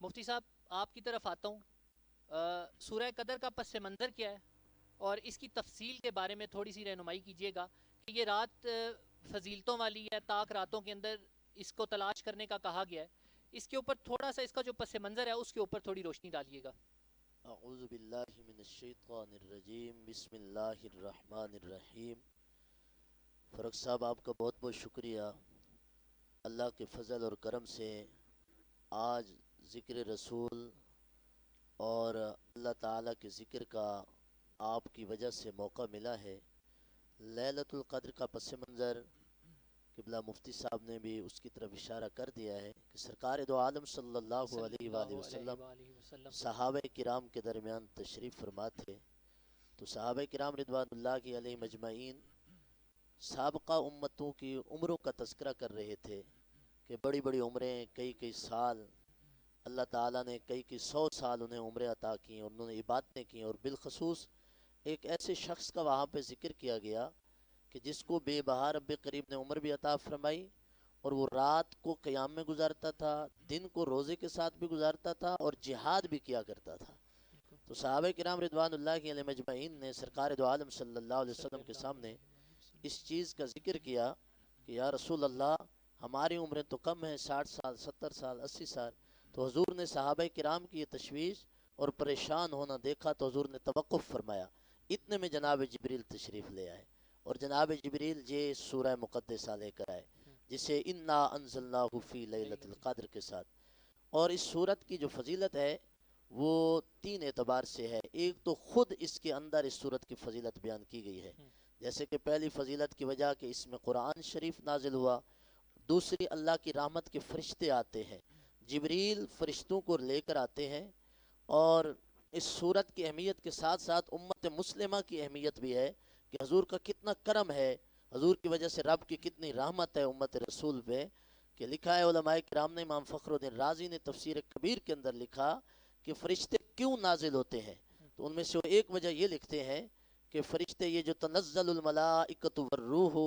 مفتی صاحب آپ کی طرف آتا ہوں. سورہ قدر کا پس منظر کیا ہے اور اس کی تفصیل کے بارے میں تھوڑی سی رہنمائی کیجیے گا کہ یہ رات فضیلتوں والی ہے، طاق راتوں کے اندر اس کو تلاش کرنے کا کہا گیا ہے. اس کے اوپر تھوڑا سا اس کا جو پس منظر ہے اس کے اوپر تھوڑی روشنی ڈالیے گا. اعوذ باللہ من الشیطان الرجیم، بسم اللہ الرحمن الرحیم۔ فرق صاحب آپ کا بہت بہت شکریہ۔ اللہ کے فضل اور کرم سے آج ذکر رسول اور اللہ تعالیٰ کے ذکر کا آپ کی وجہ سے موقع ملا ہے۔ لیلۃ القدر کا پس منظر قبلہ مفتی صاحب نے بھی اس کی طرف اشارہ کر دیا ہے کہ سرکار دو عالم صلی اللہ صلی علیہ اللہ وآلہ علیہ وسلم وآلہ وسلم. صحابہ کرام کے درمیان تشریف فرما تھے۔ تو صحابہ کرام رضوان اللہ کی علیہ مجمعین سابقہ امتوں کی عمروں کا تذکرہ کر رہے تھے کہ بڑی بڑی عمریں، کئی کئی سال اللہ تعالیٰ نے کئی 100 سال انہیں عمریں عطا کی اور انہوں نے عبادتیں کی، اور بالخصوص ایک ایسے شخص کا وہاں پہ ذکر کیا گیا کہ جس کو بے بہا رب کریم نے عمر بھی عطا فرمائی، اور وہ رات کو قیام میں گزارتا تھا، دن کو روزے کے ساتھ بھی گزارتا تھا، اور جہاد بھی کیا کرتا تھا۔ تو صحابہ کرام رضوان اللہ کی علیہ مجمعین نے سرکار دو عالم صلی اللہ علیہ صلی وسلم کے اللہ سامنے علیہ وسلم. اس چیز کا ذکر کیا کہ یا رسول اللہ، ہماری عمریں تو کم ہیں، 60 سال، 70 سال، 80 سال۔ تو حضور نے صحابہ کرام کی یہ تشویش اور پریشان ہونا دیکھا تو حضور نے توقف فرمایا۔ اتنے میں جناب جبریل تشریف لے آئے، اور جناب جبریل یہ سورہ مقدسہ لے کر آئے جسے انا انزلناہ فی لیلۃ القدر کے ساتھ۔ اور اس سورت کی جو فضیلت ہے وہ 3 اعتبار سے ہے۔ ایک تو خود اس کے اندر اس سورت کی فضیلت بیان کی گئی ہے، جیسے کہ پہلی فضیلت کی وجہ کہ اس میں قرآن شریف نازل ہوا، دوسری اللہ کی رحمت کے فرشتے آتے ہیں، جبریل فرشتوں کو لے کر آتے ہیں، اور اس سورت کی اہمیت کے ساتھ ساتھ امت مسلمہ کی اہمیت بھی ہے کہ حضور کا کتنا کرم ہے، حضور کی وجہ سے رب کی کتنی رحمت ہے امت رسول پہ، کہ لکھا ہے علماء کرام نے، امام فخر الدین رازی نے تفسیر کبیر کے اندر لکھا کہ فرشتے کیوں نازل ہوتے ہیں، تو ان میں سے وہ ایک وجہ یہ لکھتے ہیں کہ فرشتے یہ جو تنزل الملائکۃ والروح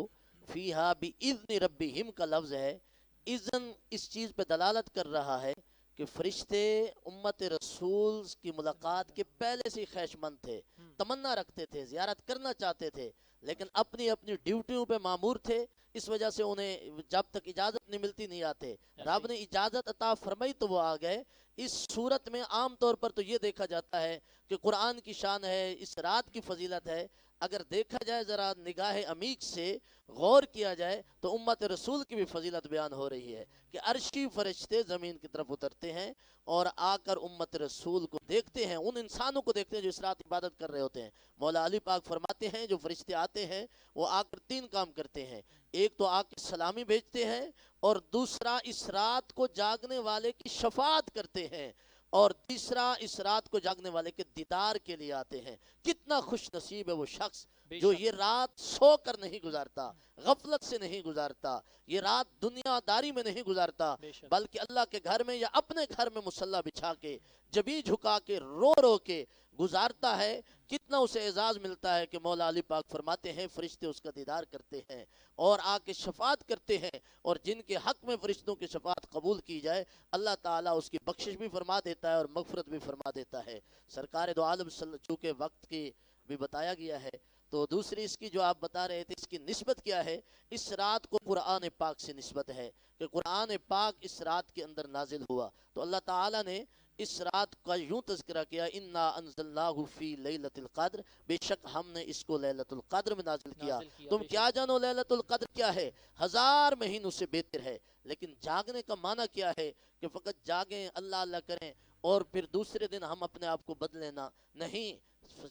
فیہا بِإِذْنِ ربہم کا لفظ ہے، اذن اس چیز پہ دلالت کر رہا ہے کہ فرشتے امت رسول کی ملاقات کے پہلے سے خواہش مند تھے، تمنا رکھتے تھے، زیارت کرنا چاہتے تھے، لیکن اپنی اپنی ڈیوٹیوں پہ مامور تھے، اس وجہ سے انہیں جب تک اجازت نہیں ملتی نہیں آتے۔ رب نے اجازت عطا فرمائی تو وہ آ گئے۔ اس صورت میں عام طور پر تو یہ دیکھا جاتا ہے کہ قرآن کی شان ہے، اس رات کی فضیلت ہے، اگر دیکھا جائے ذرا نگاہ عمیق سے غور کیا جائے تو امت رسول کی بھی فضیلت بیان ہو رہی ہے کہ عرشی فرشتے زمین کی طرف اترتے ہیں اور آ کر امت رسول کو دیکھتے ہیں، ان انسانوں کو دیکھتے ہیں جو اس رات عبادت کر رہے ہوتے ہیں۔ مولا علی پاک فرماتے ہیں جو فرشتے آتے ہیں وہ آ کر 3 کام کرتے ہیں، ایک تو آ کے سلامی بھیجتے ہیں، اور دوسرا اس رات کو جاگنے والے کی شفاعت کرتے ہیں، اور تیسرا اس رات کو جاگنے والے کے دیدار کے لیے آتے ہیں۔ کتنا خوش نصیب ہے وہ شخص جو یہ رات سو کر نہیں گزارتا، غفلت سے نہیں گزارتا، یہ رات دنیا داری میں نہیں گزارتا، بلکہ اللہ کے گھر میں یا اپنے گھر میں مصلی بچھا کے جبی جھکا کے رو رو کے گزارتا ہے۔ کتنا اسے اعزاز ملتا ہے کہ مولا علی پاک فرماتے ہیں فرشتے اس کا دیدار کرتے ہیں اور آ کے شفاعت کرتے ہیں، اور جن کے حق میں فرشتوں کی شفاعت قبول کی جائے اللہ تعالیٰ اس کی بخشش بھی فرما دیتا ہے اور مغفرت بھی فرما دیتا ہے۔ سرکار دو عالم چونکہ وقت کی بھی بتایا گیا ہے، تو دوسری اس کی جو آپ بتا رہے تھے اس کی نسبت کیا ہے، اس رات کو قرآن پاک سے نسبت ہے کہ قرآن پاک اس رات کے اندر نازل ہوا، تو اللہ تعالیٰ نے اس رات کا یوں تذکرہ کیا انا انزلناہ فی لیلۃ القدر، بے شک ہم نے اس کو لیلۃ القدر میں نازل کیا۔ تم کیا جانو لیلۃ القدر کیا ہے؟ 1000 مہینوں سے بہتر ہے۔ لیکن جاگنے کا معنی کیا ہے کہ فقط جاگیں، اللہ اللہ کریں اور پھر دوسرے دن ہم اپنے آپ کو بدلنا نہیں۔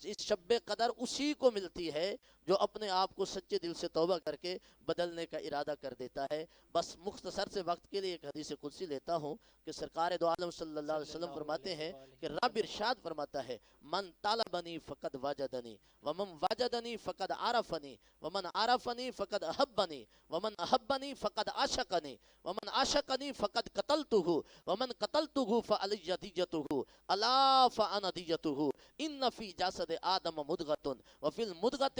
اس شب قدر اسی کو ملتی ہے جو اپنے آپ کو سچے دل سے توبہ کر کے بدلنے کا ارادہ کر دیتا ہے۔ بس مختصر سے وقت کے لیے ایک حدیث قدسی لیتا ہوں کہ سرکار دو عالم صلی اللہ علیہ وسلم فرماتے ہیں کہ رب ارشاد فرماتا ہے من طلبنی فقد وجدنی ومن وجدنی فقد عرفنی ومن عرفنی فقد احبنی ومن احبنی فقد عاشقنی ومن عاشقنی فقد قتلتہ ومن قتلتہ فعلی دیتہ الا فانا دیتہ ان فی جسد آدم مدغۃ وفی المدغۃ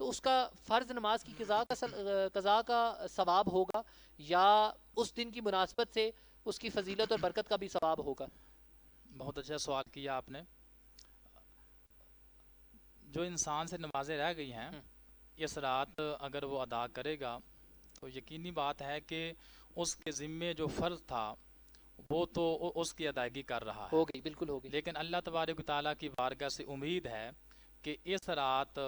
تو اس کا فرض نماز کی قضا کا ثواب ہوگا یا اس دن کی مناسبت سے اس کی فضیلت اور برکت کا بھی ثواب ہوگا؟ بہت اچھا سوال کیا آپ نے. جو انسان سے نمازیں رہ گئی ہیں اس رات اگر وہ ادا کرے گا تو یقینی بات ہے کہ اس کے ذمے جو فرض تھا وہ تو اس کی ادائیگی کر رہا ہے. ہو گئی، بالکل ہو گئی. لیکن اللہ تبارک و تعالیٰ کی بارگاہ سے امید ہے کہ اس رات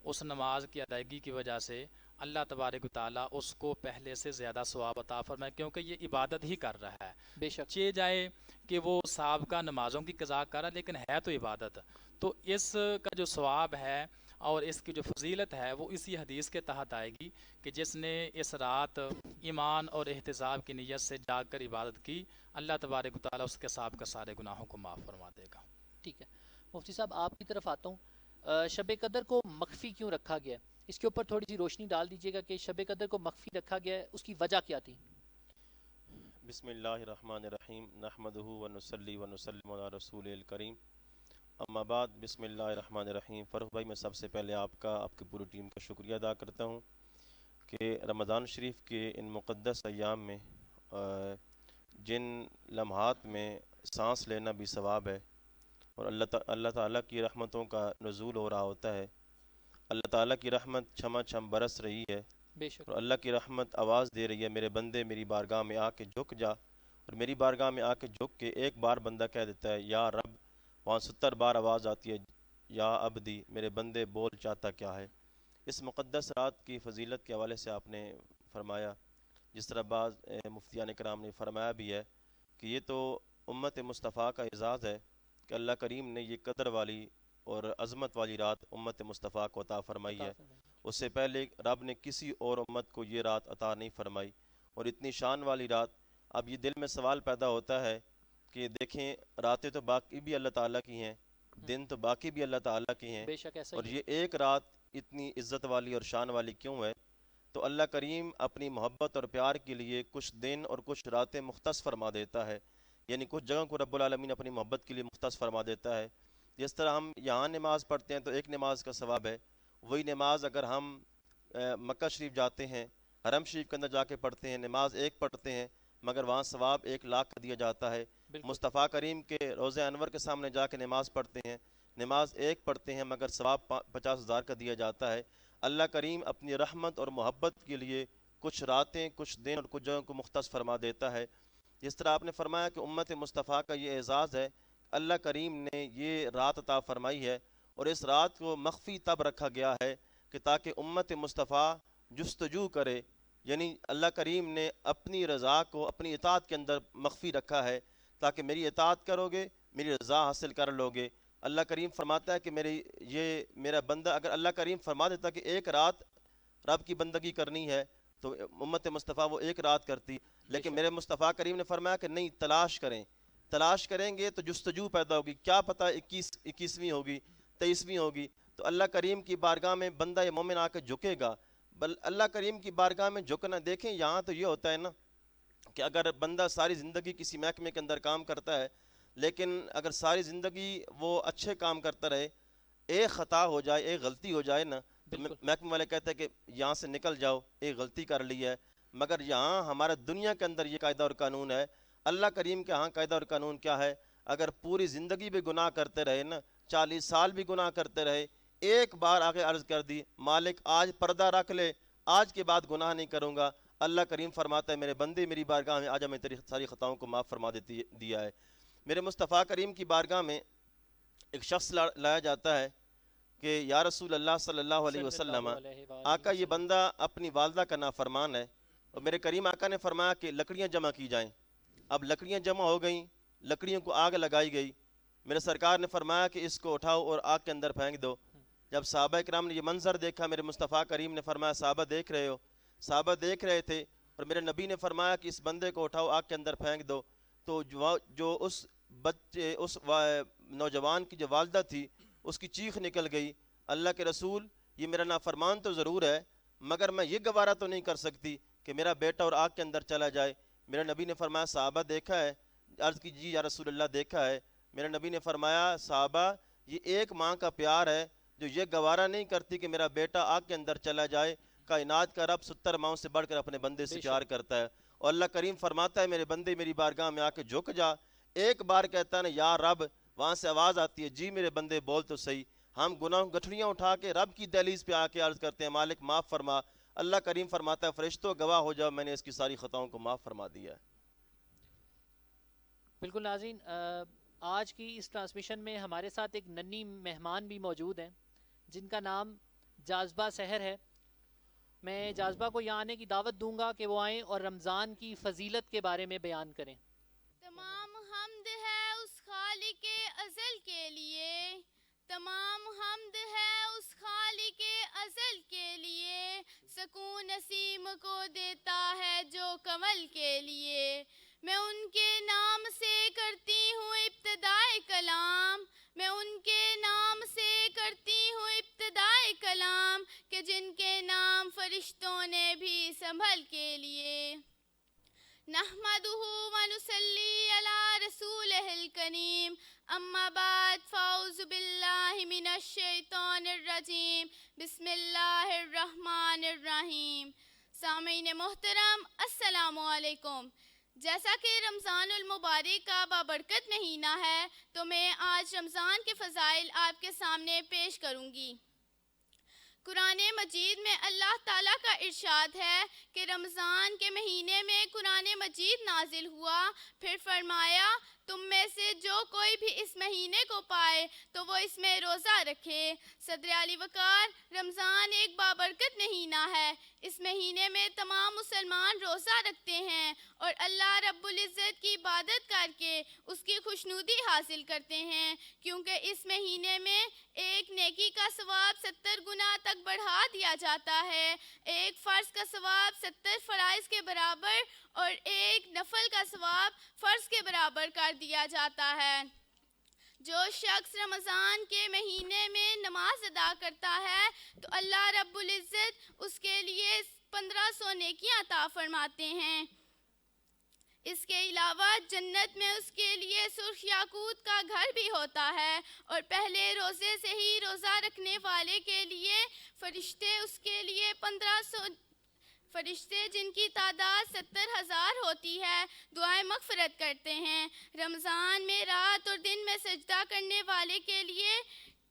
اس نماز کی ادائیگی کی وجہ سے اللہ تبارک و تعالیٰ اس کو پہلے سے زیادہ ثواب عطا فرمائے، کیونکہ یہ عبادت ہی کر رہا ہے. بے شک. چے جائے کہ وہ سابقہ نمازوں کی قضا کر رہا ہے لیکن ہے تو عبادت. تو اس کا جو ثواب ہے اور اس کی جو فضیلت ہے وہ اسی حدیث کے تحت آئے گی کہ جس نے اس رات ایمان اور احتساب کی نیت سے جاگ کر عبادت کی، اللہ تبارک و تعالیٰ اس کے سابقہ سارے گناہوں کو معاف فرما دے گا. ٹھیک ہے مفتی صاحب، آپ کی طرف آتا ہوں. شب قدر کو مخفی کیوں رکھا گیا ہے؟ اس کے اوپر تھوڑی سی روشنی ڈال دیجیے گا کہ شب قدر کو مخفی رکھا گیا ہے، اس کی وجہ کیا تھی؟ بسم اللہ الرحمن الرحیم، نحمدہ ونصلی ونسلم علی رسول الکریم، اما بعد. بسم اللہ الرحمن الرحیم. فاروق بھائی، میں سب سے پہلے آپ کی پوری ٹیم کا شکریہ ادا کرتا ہوں کہ رمضان شریف کے ان مقدس ایام میں جن لمحات میں سانس لینا بھی ثواب ہے اور اللہ تعالیٰ کی رحمتوں کا نزول ہو رہا ہوتا ہے. اللہ تعالیٰ کی رحمت چھما چھم برس رہی ہے بے شک. اور اللہ کی رحمت آواز دے رہی ہے، میرے بندے میری بارگاہ میں آ کے جھک جا. اور میری بارگاہ میں آ کے جھک کے ایک بار بندہ کہہ دیتا ہے یا رب، وہاں 70 بار آواز آتی ہے یا عبدی، میرے بندے بول چاہتا کیا ہے. اس مقدس رات کی فضیلت کے حوالے سے آپ نے فرمایا، جس طرح بعض مفتیان کرام نے فرمایا بھی ہے کہ یہ تو امت مصطفیٰ کا اعزاز ہے کہ اللہ کریم نے یہ قدر والی اور عظمت والی رات امت مصطفیٰ کو عطا فرمائی ہے. اس سے پہلے رب نے کسی اور امت کو یہ رات عطا نہیں فرمائی، اور اتنی شان والی رات. اب یہ دل میں سوال پیدا ہوتا ہے کہ دیکھیں، راتیں تو باقی بھی اللہ تعالیٰ کی ہیں، دن تو باقی بھی اللہ تعالیٰ کی ہیں، بے شک ایسا اور ہی ہے. یہ ایک رات اتنی عزت والی اور شان والی کیوں ہے؟ تو اللہ کریم اپنی محبت اور پیار کے لیے کچھ دن اور کچھ راتیں مختص فرما دیتا ہے، یعنی کچھ جگہوں کو رب العالمین اپنی محبت کے لیے مختص فرما دیتا ہے. جس طرح ہم یہاں نماز پڑھتے ہیں تو ایک نماز کا ثواب ہے، وہی نماز اگر ہم مکہ شریف جاتے ہیں، حرم شریف کے اندر جا کے پڑھتے ہیں، نماز ایک پڑھتے ہیں مگر وہاں ثواب 1,00,000 کا دیا جاتا ہے. مصطفیٰ کریم کے روضہ انور کے سامنے جا کے نماز پڑھتے ہیں، نماز ایک پڑھتے ہیں مگر ثواب 50,000 کا دیا جاتا ہے. اللہ کریم اپنی رحمت اور محبت کے لیے کچھ راتیں، کچھ دن اور کچھ جگہوں کو مختص فرما دیتا ہے. جس طرح آپ نے فرمایا کہ امت مصطفیٰ کا یہ اعزاز ہے، اللہ کریم نے یہ رات عطا فرمائی ہے، اور اس رات کو مخفی تب رکھا گیا ہے کہ تاکہ امت مصطفیٰ جستجو کرے، یعنی اللہ کریم نے اپنی رضا کو اپنی اطاعت کے اندر مخفی رکھا ہے تاکہ میری اطاعت کرو گے، میری رضا حاصل کر لو گے. اللہ کریم فرماتا ہے کہ میرا بندہ، اگر اللہ کریم فرما دیتا کہ ایک رات رب کی بندگی کرنی ہے تو امت مصطفیٰ وہ ایک رات کرتی، لیکن میرے مصطفیٰ کریم نے فرمایا کہ نہیں، تلاش کریں گے تو جستجو پیدا ہوگی، کیا پتہ 21ویں ہوگی، 23ویں ہوگی. تو اللہ کریم کی بارگاہ میں بندہ مومن آ کے جھکے گا. اللہ کریم کی بارگاہ میں جھکنا، دیکھیں یہاں تو یہ ہوتا ہے نا کہ اگر بندہ ساری زندگی کسی محکمے کے اندر کام کرتا ہے، لیکن اگر ساری زندگی وہ اچھے کام کرتا رہے، ایک خطا ہو جائے، ایک غلطی ہو جائے نا، تو محکمے والے کہتے ہیں کہ یہاں سے نکل جاؤ، ایک غلطی کر لی ہے. مگر یہاں ہمارے دنیا کے اندر یہ قاعدہ اور قانون ہے. اللہ کریم کے ہاں قاعدہ اور قانون کیا ہے؟ اگر پوری زندگی بھی گناہ کرتے رہے نا، 40 سال بھی گناہ کرتے رہے، ایک بار آگے عرض کر دی مالک آج پردہ رکھ لے، آج کے بعد گناہ نہیں کروں گا، اللہ کریم فرماتا ہے میرے بندے میری بارگاہ میں آجا، میں تیری ساری خطاؤں کو معاف فرما دیا ہے. میرے مصطفیٰ کریم کی بارگاہ میں ایک شخص لایا جاتا ہے کہ یا رسول اللہ صلی اللہ علیہ وسلم، آقا یہ بندہ اپنی والدہ کا نافرمان ہے، اور میرے کریم آقا نے فرمایا کہ لکڑیاں جمع کی جائیں. اب لکڑیاں جمع ہو گئیں، لکڑیوں کو آگ لگائی گئی. میرے سرکار نے فرمایا کہ اس کو اٹھاؤ اور آگ کے اندر پھینک دو. جب صحابہ کرام نے یہ منظر دیکھا، میرے مصطفیٰ کریم نے فرمایا صحابہ دیکھ رہے ہو؟ صحابہ دیکھ رہے تھے، اور میرے نبی نے فرمایا کہ اس بندے کو اٹھاؤ آگ کے اندر پھینک دو. تو جو اس نوجوان کی جو والدہ تھی، اس کی چیخ نکل گئی، اللہ کے رسول یہ میرا نافرمان تو ضرور ہے مگر میں یہ گوارہ تو نہیں کر سکتی کہ میرا بیٹا اور آگ کے اندر چلا جائے. میرے نبی نے فرمایا صحابہ دیکھا ہے؟ عرض کی جی یا رسول اللہ دیکھا ہے. میرے نبی نے فرمایا صحابہ یہ ایک ماں کا پیار ہے جو یہ گوارا نہیں کرتی کہ میرا بیٹا آگ کے اندر چلا جائے. کائنات کا رب 70 ماؤں سے بڑھ کر اپنے بندے سے پیار کرتا ہے. اور اللہ کریم فرماتا ہے میرے بندے میری بارگاہ میں آ کے جھک جا. ایک بار کہتا ہے نا یا رب, وہاں سے آواز آتی ہے جی میرے بندے بول تو صحیح. ہم گناہ گٹھڑیاں اٹھا کے رب کی دہلیز پہ آ کے عرض کرتے ہیں مالک معاف فرما. اللہ کریم فرماتا ہے فرشتوں گواہ ہو جاؤ, میں نے اس کی ساری خطاؤں کو معاف فرما دیا ہے. بالکل ناظرین, آج کی اس ٹرانسمیشن میں ہمارے ساتھ ایک ننھی مہمان بھی موجود ہیں جن کا نام جاذبہ سحر ہے. میں جاذبہ کو یہاں آنے کی دعوت دوں گا کہ وہ آئیں اور رمضان کی فضیلت کے بارے میں بیان کریں. تمام حمد ہے اس خالق ازل کے لیے, تمام حمد ہے اس خالق ازل کے لیے, سکون نسیم کو دیتا ہے جو کمل کے لیے. میں ان کے نام سے کرتی ہوں ابتدائے کلام, میں ان کے نام سے کرتی ہوں ابتدائے کلام, کہ جن کے نام فرشتوں نے بھی سنبھل کے لیے. نحمدہ ونصلی علی رسولہ الکریم, اما بعد فاعوذ باللہ من الشیطان الرجیم, بسم اللہ الرحمن الرحیم. سامعین محترم السلام علیکم. جیسا کہ رمضان المبارک کا بابرکت مہینہ ہے تو میں آج رمضان کے فضائل آپ کے سامنے پیش کروں گی. قرآن مجید میں اللہ تعالیٰ کا ارشاد ہے کہ رمضان کے مہینے میں قرآن مجید نازل ہوا, پھر فرمایا تم میں سے جو کوئی بھی اس مہینے کو پائے تو وہ اس میں روزہ رکھے. صدر علی وقار, رمضان ایک بابرکت مہینہ ہے. اس مہینے میں تمام مسلمان روزہ رکھتے ہیں اور اللہ رب العزت کی عبادت کر کے اس کی خوشنودی حاصل کرتے ہیں, کیونکہ اس مہینے میں ایک نیکی کا ثواب 70 گنا تک بڑھا دیا جاتا ہے, ایک فرض کا ثواب 70 فرائض کے برابر اور ایک نفل کا ثواب فرض کے برابر کر دیا جاتا ہے. جو شخص رمضان کے مہینے میں نماز ادا کرتا ہے تو اللہ رب العزت اس کے لیے 1500 نیکیاں عطا فرماتے ہیں. اس کے علاوہ جنت میں اس کے لیے سرخ یاقوت کا گھر بھی ہوتا ہے, اور پہلے روزے سے ہی روزہ رکھنے والے کے لیے فرشتے اس کے لیے 1500 فرشتے جن کی تعداد 70,000 ہوتی ہے دعائیں مغفرت کرتے ہیں. رمضان میں رات اور دن میں سجدہ کرنے والے کے لیے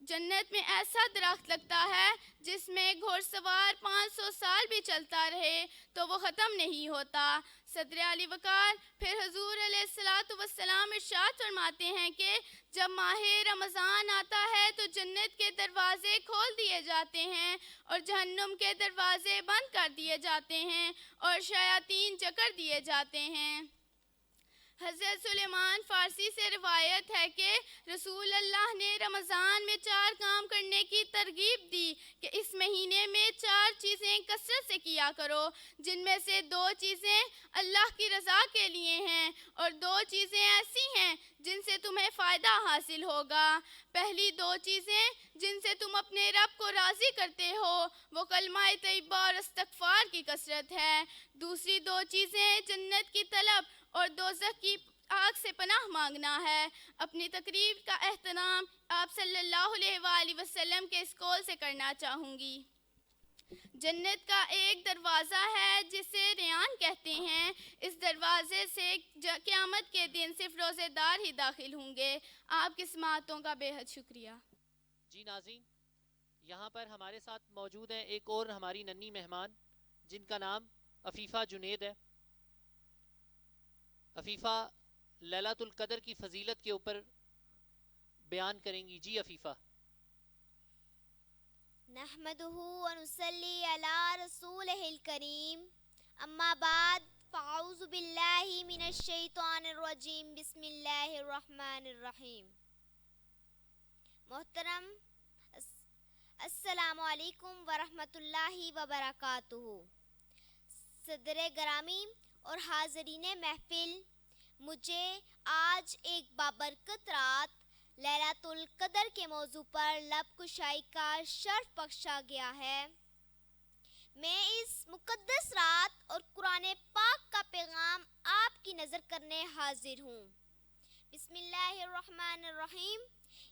جنت میں ایسا درخت لگتا ہے جس میں گھوڑ سوار 500 سال بھی چلتا رہے تو وہ ختم نہیں ہوتا. صدر علی وقار پھر حضور علیہ الصلوۃ والسلام ارشاد فرماتے ہیں کہ جب ماہ رمضان آتا ہے تو جنت کے دروازے کھول دیے جاتے ہیں اور جہنم کے دروازے بند کر دیے جاتے ہیں اور شیاطین جکڑ دیے جاتے ہیں. حضرت سلیمان فارسی سے روایت ہے کہ رسول اللہ نے رمضان میں 4 کام کرنے کی ترغیب دی کہ اس مہینے میں 4 چیزیں کثرت سے کیا کرو, جن میں سے 2 چیزیں اللہ کی رضا کے لیے ہیں اور 2 چیزیں ایسی ہیں جن سے تمہیں فائدہ حاصل ہوگا. پہلی 2 چیزیں جن سے تم اپنے رب کو راضی کرتے ہو وہ کلمہ طیبہ اور استغفار کی کثرت ہے. دوسری 2 چیزیں جنت کی طلب اور دوزخ کی آگ سے پناہ مانگنا ہے. اپنی تقریر کا اہتمام آپ صلی اللہ علیہ وآلہ وسلم کے اس قول سے کرنا چاہوں گی. جنت کا ایک دروازہ ہے جسے ریان کہتے ہیں, اس دروازے سے قیامت کے دن صرف روزے دار ہی داخل ہوں گے. آپ کی سماعتوں کا بے حد شکریہ. جی ناظرین, یہاں پر ہمارے ساتھ موجود ہیں ایک اور ہماری ننھی مہمان جن کا نام عفیفہ جنید ہے. عفیفہ لیلۃ القدر کی فضیلت کے اوپر بیان کریں گی. جی عفیفہ. نحمدہ ونصلی علی رسولہ الکریم, اما بعد فاعوذ باللہ من الشیطان الرجیم, بسم اللہ الرحمن الرحیم. محترم السلام علیکم ورحمۃ اللہ وبرکاتہ. صدر گرامی اور حاضرین محفل, مجھے آج ایک بابرکت رات لیلۃ القدر کے موضوع پر لب کشائی کا شرف بخشا گیا ہے. میں اس مقدس رات اور قرآن پاک کا پیغام آپ کی نظر کرنے حاضر ہوں. بسم اللہ الرحمن الرحیم.